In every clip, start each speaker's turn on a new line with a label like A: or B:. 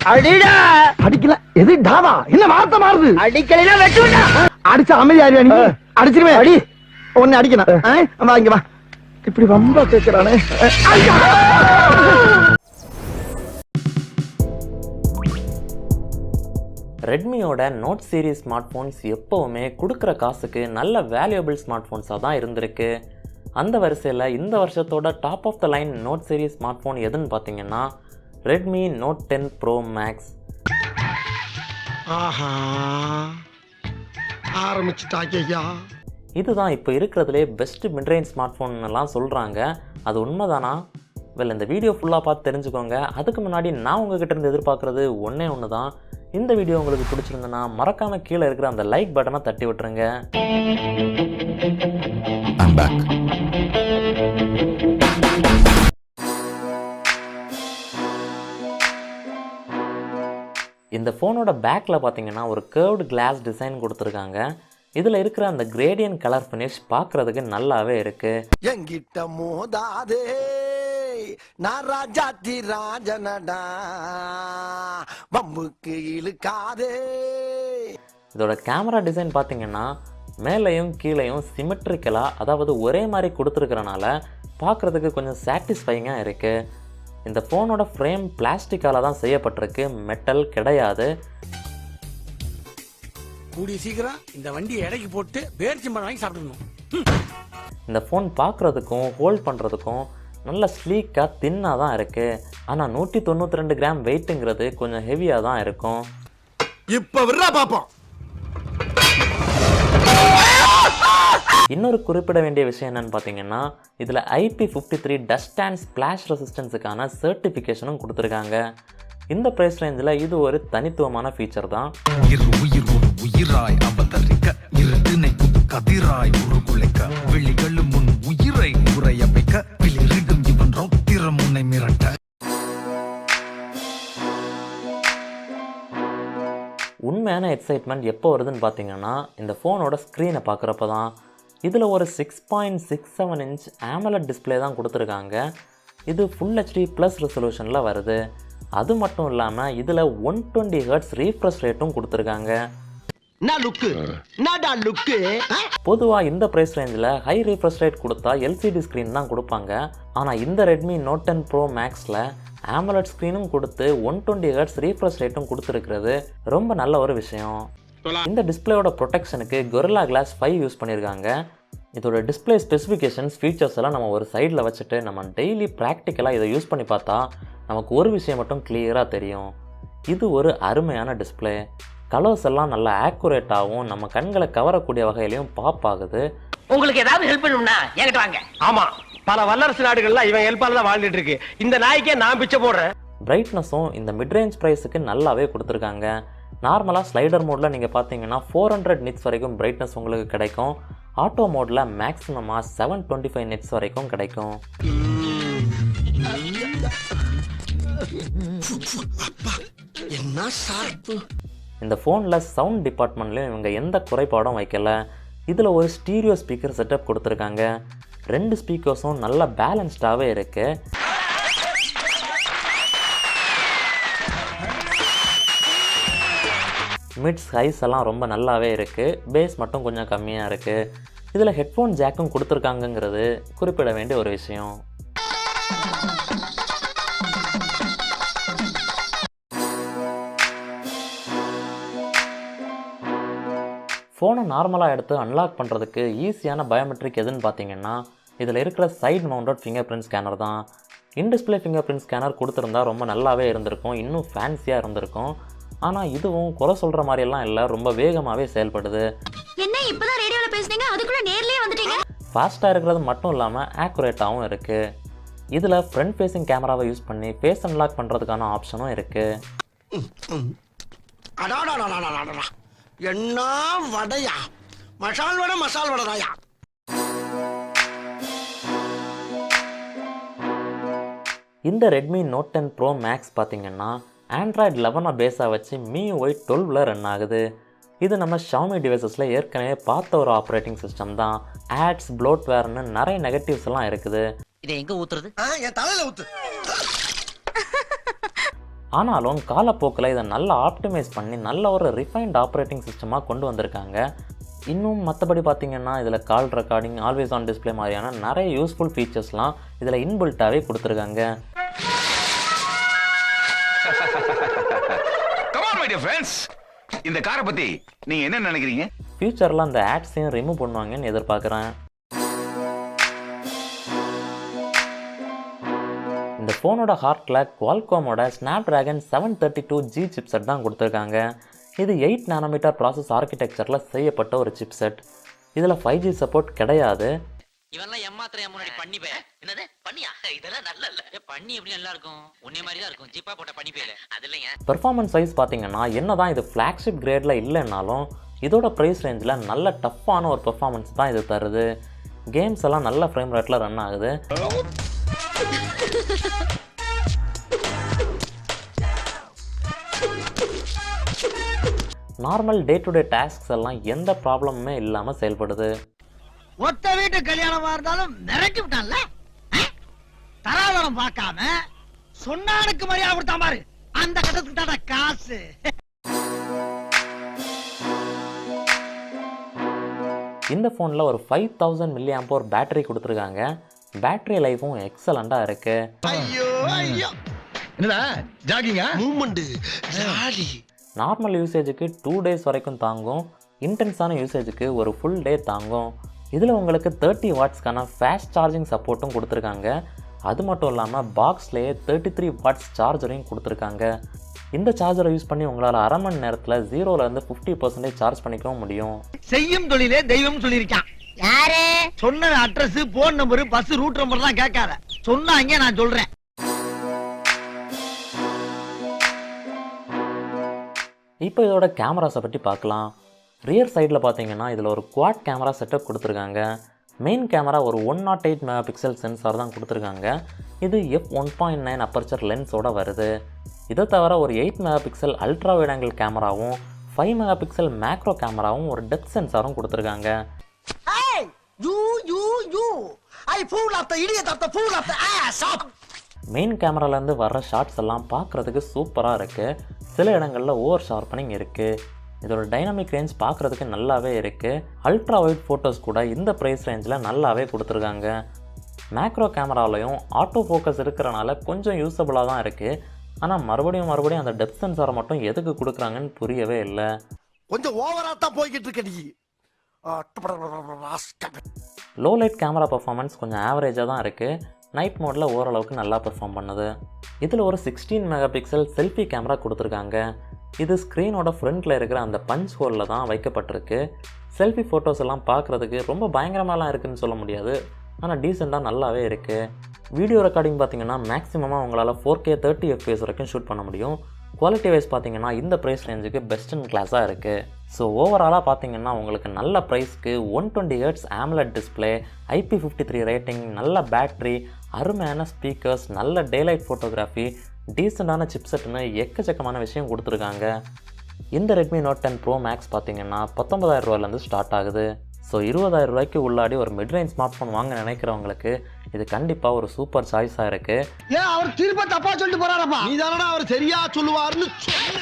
A: அடிடா.
B: அடிக்கல எது டாவா என்ன வார்த்தை மாறுது?
A: அடிக்கலைனா வெட்டுடா.
B: அடிச்ச அமைதியாரியா நீ? அடிச்சிருவேன். அடி ஒன்னு அடிக்கணும். வா இங்க வா. இப்படி ரொம்ப கேக்குறானே.
C: ரெட்மியோட நோட் சீரிஸ் ஸ்மார்ட் ஃபோன்ஸ் எப்போவுமே கொடுக்குற காசுக்கு நல்ல வேல்யூபிள் ஸ்மார்ட் ஃபோன்ஸாக தான் இருந்திருக்கு. அந்த வரிசையில் இந்த வருஷத்தோட top of the line note series smart phone எதுன்னு பார்த்தீங்கன்னா ரெட்மி நோட் 10 ப்ரோ மேக்ஸ். இதுதான் இப்போ இருக்கிறதுலே பெஸ்ட் மிட்ரேஞ்ச் ஸ்மார்ட் ஃபோன்லாம் சொல்கிறாங்க. அது உண்மைதானா? இந்த வீடியோ ஃபுல்லாக பார்த்து தெரிஞ்சுக்கோங்க. அதுக்கு முன்னாடி நான் உங்ககிட்ட இருந்து எதிர்பார்க்குறது ஒன்று தான். இந்த வீடியோ உங்களுக்கு பிடிச்சிருந்ததுன்னா மறக்காமல் கீழே இருக்கிற அந்த லைக் பட்டனை தட்டி விட்டுருங்க. இந்த ஃபோனோட பேக்கில் பார்த்தீங்கன்னா ஒரு கர்வ்டு கிளாஸ் டிசைன் கொடுத்துருக்காங்க. இதில் இருக்கிற அந்த கிரேடியன்ட் கலர் ஃபினிஷ் பார்க்குறதுக்கு நல்லாவே இருக்குது.
D: எங்கிட்ட மோதாதே நான் ராஜாத்தி ராஜனடா பம்புக்கு இழுக்காதே.
C: இதோட கேமரா டிசைன் பார்த்தீங்கன்னா மேலேயும் கீழேயும் சிமெட்ரிக்கலாக, அதாவது ஒரே மாதிரி கொடுத்துருக்கிறனால பார்க்குறதுக்கு கொஞ்சம் சாட்டிஸ்ஃபைங்காக இருக்குது. இந்த ஃபோனோட ஃப்ரேம் பிளாஸ்டிக்கால தான் செய்யப்பட்டிருக்கு, மெட்டல் கிடையாது.
E: கூடிய சீக்கிரம் இந்த வண்டியை எடைக்கு போட்டு பேர்ச்சிம்பழம் வாங்கி சாப்பிடணும்.
C: இந்த ஃபோன் பார்க்குறதுக்கும் ஹோல்ட் பண்ணுறதுக்கும் நல்ல ஸ்லீக்காக தின்னாக தான் இருக்குது. ஆனால் 192 கிராம் வெயிட்டுங்கிறது கொஞ்சம் ஹெவியாக தான் இருக்கும்.
D: இப்போ விடுறா பாப்போம்.
C: இன்னொரு குறிப்பிட வேண்டிய விஷயம் என்னன்னு பார்த்தீங்கன்னா இதில் IP53 டஸ்ட் அண்ட் ஸ்பிளாஷ் ரெசிஸ்டன்ஸுக்கான சர்டிஃபிகேஷனும் கொடுத்துருக்காங்க. இந்த ப்ரைஸ் ரேஞ்சில் இது ஒரு தனித்துவமான ஃபீச்சர் தான். உண்மையான எக்ஸைட்மெண்ட் எப்போ வருதுன்னு பார்த்தீங்கன்னா இந்த ஃபோனோட ஸ்க்ரீனை பார்க்குறப்ப தான். இதில் ஒரு 6.67 இன்ச் AMOLED டிஸ்பிளே தான் கொடுத்துருக்காங்க. இது ஃபுல் HD ப்ளஸ் ரெசல்யூஷனில் வருது. அது மட்டும் இல்லாமல் இதில் 120 Hz ரீஃப்ரெஷ் ரேட்டும் கொடுத்துருக்காங்க. பொதுவாக இந்த ப்ரைஸ் ரேஞ்சில் ஹை ரீஃப்ரெஷ் ரேட் கொடுத்தா LCD ஸ்க்ரீன் தான் கொடுப்பாங்க. ஆனால் இந்த ரெட்மி நோட் 10 ப்ரோ மேக்ஸில் AMOLED ஸ்க்ரீனும் கொடுத்து 120 Hz ரீஃப்ரெஷ் ரேட்டும் கொடுத்துருக்கிறது ரொம்ப நல்ல ஒரு விஷயம். இந்த டிஸ்பிளேயோட ப்ரொடெக்ஷனுக்கு Gorilla Glass 5 யூஸ் பண்ணியிருக்காங்க. இதோட டிஸ்பிளே ஸ்பெசிஃபிகேஷன்ஸ் ஃபீச்சர்ஸ் எல்லாம் நம்ம ஒரு சைடில் வச்சுட்டு நம்ம டெய்லி ப்ராக்டிக்கலாக இதை யூஸ் பண்ணி பார்த்தா நமக்கு ஒரு விஷயம் மட்டும் கிளியராக தெரியும். இது ஒரு அருமையான டிஸ்பிளே. கலர்ஸ் எல்லாம் நல்லா ஆக்குரேட்டாகவும் நம்ம கண்களை கவரக்கூடிய வகையிலையும் பாப் ஆகுது.
A: உங்களுக்கு ஏதாவது ஹெல்ப் பண்ணணும்னா என்கிட்ட வாங்க.
F: ஆமா, பல வல்லரசு நாடுகள்லாம் இவன் ஹெல்ப்பால தான் வாழ்ந்துட்டு இருக்கு. இந்த நாய்க்கே நான் பிச்சை போடுறேன்.
C: பிரைட்னஸும் இந்த மிட்ரேஞ்ச் ப்ரைஸுக்கு நல்லாவே கொடுத்துருக்காங்க. நார்மலாக ஸ்லைடர் மோடில் நீங்கள் பார்த்தீங்கன்னா 400 nits வரைக்கும் பிரைட்னஸ் உங்களுக்கு கிடைக்கும். ஆட்டோ மோடில் மேக்ஸிமமாக 725 nits வரைக்கும் கிடைக்கும். இந்த ஃபோனில் சவுண்ட் டிபார்ட்மெண்ட்லையும் இவங்க எந்த குறைபாடும் வைக்கல. இதில் ஒரு ஸ்டீரியோ ஸ்பீக்கர் செட்டப் கொடுத்துருக்காங்க. 2 ஸ்பீக்கர்ஸும் நல்லா பேலன்ஸ்டாகவே இருக்குது. மிட்ஸ் ஹைஸ் எல்லாம் ரொம்ப நல்லாவே இருக்குது. பேஸ் மட்டும் கொஞ்சம் கம்மியாக இருக்குது. இதில் ஹெட்ஃபோன் ஜாக்கும் கொடுத்துருக்காங்கங்கிறது குறிப்பிட வேண்டிய ஒரு விஷயம். ஃபோனை நார்மலாக எடுத்து அன்லாக் பண்ணுறதுக்கு ஈஸியான பயோமெட்ரிக் எதுன்னு பார்த்தீங்கன்னா இதில் இருக்கிற side mounted finger print scanner தான். இன்டிஸ்பிளே ஃபிங்கர் பிரிண்ட் ஸ்கேனர் கொடுத்துருந்தா ரொம்ப நல்லாவே இருந்திருக்கும், இன்னும் ஃபேன்சியாக இருந்திருக்கும். ஆனால் இதுவும் குறை சொல்கிற மாதிரியெல்லாம் இல்லை, ரொம்ப வேகமாகவே செயல்படுது. ஃபாஸ்ட்டாக இருக்கிறது மட்டும் இல்லாமல் ஆக்குரேட்டாகவும் இருக்குது. இதில் ஃப்ரண்ட் ஃபேஸிங் கேமராவை யூஸ் பண்ணி ஃபேஸ் அன்லாக் பண்ணுறதுக்கான ஆப்ஷனும் இருக்குது.
D: என்ன வடையா? மசால் வடை, மசால் வடையா?
C: இந்த ரெட்மி நோட் 10 ப்ரோ மேக்ஸ் பார்த்தீங்கன்னா Android 11 பேஸாக வச்சு MIUI 12 ரன் ஆகுது. இது நம்ம Xiaomi டிவைசஸில் ஏற்கனவே பார்த்த ஒரு ஆப்ரேட்டிங் சிஸ்டம் தான். ஆட்ஸ், ப்ளோட்வேர்னு நிறைய நெகட்டிவ்ஸ் எல்லாம் இருக்குது.
A: இதை எங்கே ஊற்றுறது?
D: என் தலையில் ஊற்று.
C: ஆனாலும் காலப்போக்கில் இதை நல்லா ஆப்டிமைஸ் பண்ணி நல்ல ஒரு ரிஃபைன்ட் ஆப்ரேட்டிங் சிஸ்டமாக கொண்டு வந்திருக்காங்க. இன்னும் மற்றபடி பார்த்திங்கன்னா இதில் கால் ரெக்கார்டிங், ஆல்வேஸ் ஆன் டிஸ்பிளே மாதிரியான நிறைய யூஸ்ஃபுல் ஃபீச்சர்ஸ்லாம் இதில் இன்பில்ட்டாகவே கொடுத்துருக்காங்க.
G: இந்த காரை பற்றி நீங்கள் என்ன நினைக்கிறீங்க?
C: ஃபியூச்சரில் அந்த ஆட்ஸையும் ரிமூவ் பண்ணுவாங்கன்னு எதிர்பார்க்குறேன். இந்த ஃபோனோட ஹார்ட்டில் குவால்காமோட ஸ்னாப்டிராகன் 732G சிப்செட் தான் கொடுத்துருக்காங்க. இது 8 nm ப்ராசஸ் ஆர்கிடெக்சரில் செய்யப்பட்ட ஒரு சிப்செட். இதில் 5G சப்போர்ட் கிடையாது.
H: இவெல்லாம் எம்மாத்திரையா முன்னாடி பண்ணி போய் என்னது பண்ணியா இதெல்லாம் நல்ல இல்ல பண்ணி எப்படி நல்லா இருக்கும் உன்னை மாதிரி தான் இருக்கும் ஜிப்பா போட்ட பண்ணி போயில அது இல்லைங்க.
C: பெர்ஃபார்மன்ஸ் வைஸ் பார்த்தீங்கன்னா என்னதான் இது ஃப்ளாக்ஷிப் கிரேடில் இல்லைன்னாலும் இதோட ப்ரைஸ் ரேஞ்சில் நல்ல டஃப்பான ஒரு பெர்ஃபார்மன்ஸ் தான் இது தருது. கேம்ஸ் எல்லாம் நல்ல ஃப்ரேம் ரேட்டில் ரன் ஆகுது. Normal day to day tasks எல்லாம் எந்த ப்ராப்ளமுமே இல்லாமல் செயல்படுது.
B: ஒத்த வீட்டு கல்யாணமா இருந்தாலும் மிரட்டி விட்டான்ல, தராதரம் பார்க்காம சொன்னானுக்கு மரியாதை கொடுத்தா பாரு, அந்த கட்டத்துக்கு தான காசு.
C: இந்த ஃபோனில் ஒரு 5000 mAh பேட்டரி கொடுத்துருக்காங்க. பேட்டரி லைஃபும் எக்ஸலண்ட்டாக இருக்குது.
D: ஐயோ ஐயோ,
B: என்னடா ஜாகிங்க
D: மூமெண்ட் ஜாலி.
C: நார்மல் யூசேஜுக்கு 2 days வரைக்கும் தாங்கும். இன்டென்ஸான யூசேஜுக்கு ஒரு ஃபுல் டே தாங்கும். இதில் உங்களுக்கு 30 வாட்ஸ்க்கான ஃபாஸ்ட் சார்ஜிங் சப்போர்ட்டும் கொடுத்துருக்காங்க. அது மட்டும் இல்லாமல் பாக்ஸ்லேயே 33 வாட்ஸ் சார்ஜரையும் கொடுத்துருக்காங்க. இந்த சார்ஜரை யூஸ் பண்ணி உங்களால் அரை மணி நேரத்தில் 0லேருந்து 50% சார்ஜ் பண்ணிக்கவும் முடியும்.
B: செய்யும் தொழிலே தெய்வம் சொல்லியிருக்கான். யாரு சொன்ன address, phone number, bus route number தான் கேட்காத, சொன்னாங்க நான் சொல்றேன்.
C: இப்போ இதோட கேமராஸை பற்றி பார்க்கலாம். ரியர் சைடில் பார்த்தீங்கன்னா இதில் ஒரு குவாட் கேமரா செட்டப் கொடுத்துருக்காங்க. மெயின் கேமரா ஒரு 108 MP சென்சார் தான் கொடுத்துருக்காங்க. இது f1.9 அப்பர்ச்சர் லென்ஸோட வருது. இதை தவிர ஒரு 8 MP அல்ட்ரா வைட் ஆங்கிள் கேமராவும் 5 MP மேக்ரோ கேமராவும் ஒரு டெப்த் சென்சாரும் கொடுத்துருக்காங்க. மெயின் கேமராலேருந்து வர்ற ஷாட்ஸ் எல்லாம் பார்க்குறதுக்கு சூப்பராக இருக்குது. சில இடங்களில் ஓவர் ஷார்ப்பனிங் இருக்குது. இதோட டைனமிக் ரேஞ்ச் பார்க்குறதுக்கு நல்லாவே இருக்குது. அல்ட்ரா வைட் ஃபோட்டோஸ் கூட இந்த ப்ரைஸ் ரேஞ்சில் நல்லாவே கொடுத்துருக்காங்க. மேக்ரோ கேமராலையும் ஆட்டோ ஃபோக்கஸ் இருக்கிறனால கொஞ்சம் யூஸபுளாக தான் இருக்குது. ஆனால் மறுபடியும் அந்த டெப்த் சென்சாரை மட்டும் எதுக்கு கொடுக்குறாங்கன்னு புரியவே இல்லை.
D: கொஞ்சம் ஓவரா தான் போய்கிட்டு இருக்க நீ.
C: லோ லைட் கேமரா பர்ஃபார்மன்ஸ் கொஞ்சம் ஆவரேஜாக தான் இருக்குது. நைட் மோடில் ஓரளவுக்கு நல்லா பெர்ஃபார்ம் பண்ணுது. இதில் ஒரு 16 MP செல்ஃபி கேமரா கொடுத்துருக்காங்க. இது ஸ்க்ரீனோட ஃப்ரண்ட்டில் இருக்கிற அந்த பஞ்ச் ஹோலில் தான் வைக்கப்பட்டிருக்கு. செல்ஃபி ஃபோட்டோஸ் எல்லாம் பார்க்குறதுக்கு ரொம்ப பயங்கரமாலாம் இருக்குதுன்னு சொல்ல முடியாது, ஆனால் டீசெண்டாக நல்லாவே இருக்குது. வீடியோ ரெக்கார்டிங் பார்த்தீங்கன்னா மேக்ஸிமமாக உங்களால் 4K 30 FPS வரைக்கும் ஷூட் பண்ண முடியும். குவாலிட்டி வைஸ் பார்த்தீங்கன்னா இந்த ப்ரைஸ் ரேஞ்சுக்கு பெஸ்ட் இன் கிளாஸாக இருக்குது. ஸோ ஓவராலாக பார்த்தீங்கன்னா உங்களுக்கு நல்ல ப்ரைஸ்க்கு 120 Hz AMOLED display, IP53 rating, நல்ல பேட்ரி, அருமையான ஸ்பீக்கர்ஸ், நல்ல டேலைட் ஃபோட்டோகிராஃபி, டீசெண்டான சிப்செட்னு எக்கச்சக்கமான விஷயம் கொடுத்துருக்காங்க. இந்த ரெட்மி நோட் 10 ப்ரோ மேக்ஸ் பார்த்தீங்கன்னா 19,000 ரூபாயிலேருந்து ஸ்டார்ட் ஆகுது. ஸோ 20,000 ரூபாய்க்கு உள்ளாடி ஒரு மிட்ரேஞ்ச் ஸ்மார்ட் ஃபோன் வாங்க நினைக்கிறவங்களுக்கு இது கண்டிப்பாக ஒரு சூப்பர் சாய்ஸாக இருக்குது.
B: ஏன் அவர் திரும்ப தப்பா சொல்லிட்டு போறாரப்பா?
D: நீ தானடா அவர் சரியா சொல்லுவாருன்னு சொன்ன.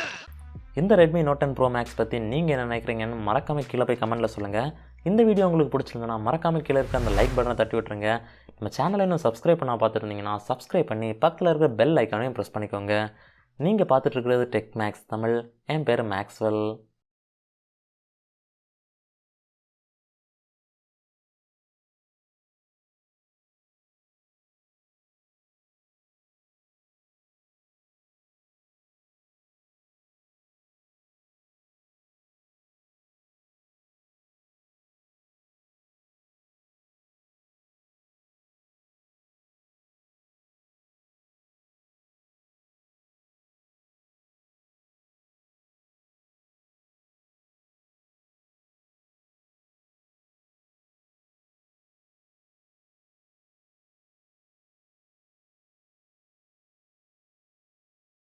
C: இந்த ரெட்மி நோட் 10 ப்ரோ மேக்ஸ் பற்றி நீங்கள் என்ன நினைக்கிறீங்கன்னு மறக்காமல் கீழே போய் கமெண்ட்டில் சொல்லுங்கள். இந்த வீடியோ உங்களுக்கு பிடிச்சிருந்தனா மறக்காமல் கீழே இருக்க அந்த லைக் பட்டனை தட்டி விட்டுருங்க. நம்ம சேனலை இன்னும் சப்ஸ்கிரைப் பண்ணால் பார்த்துருந்தீங்கன்னா சப்ஸ்கிரைப் பண்ணி பக்கத்தில் இருக்கிற பெல் ஐக்கானையும் ப்ரெஸ் பண்ணிக்கோங்க. நீங்கள் பார்த்துட்ருக்கிறது டெக் மேக்ஸ் தமிழ். என் பேர் மேக்ஸ்வெல்.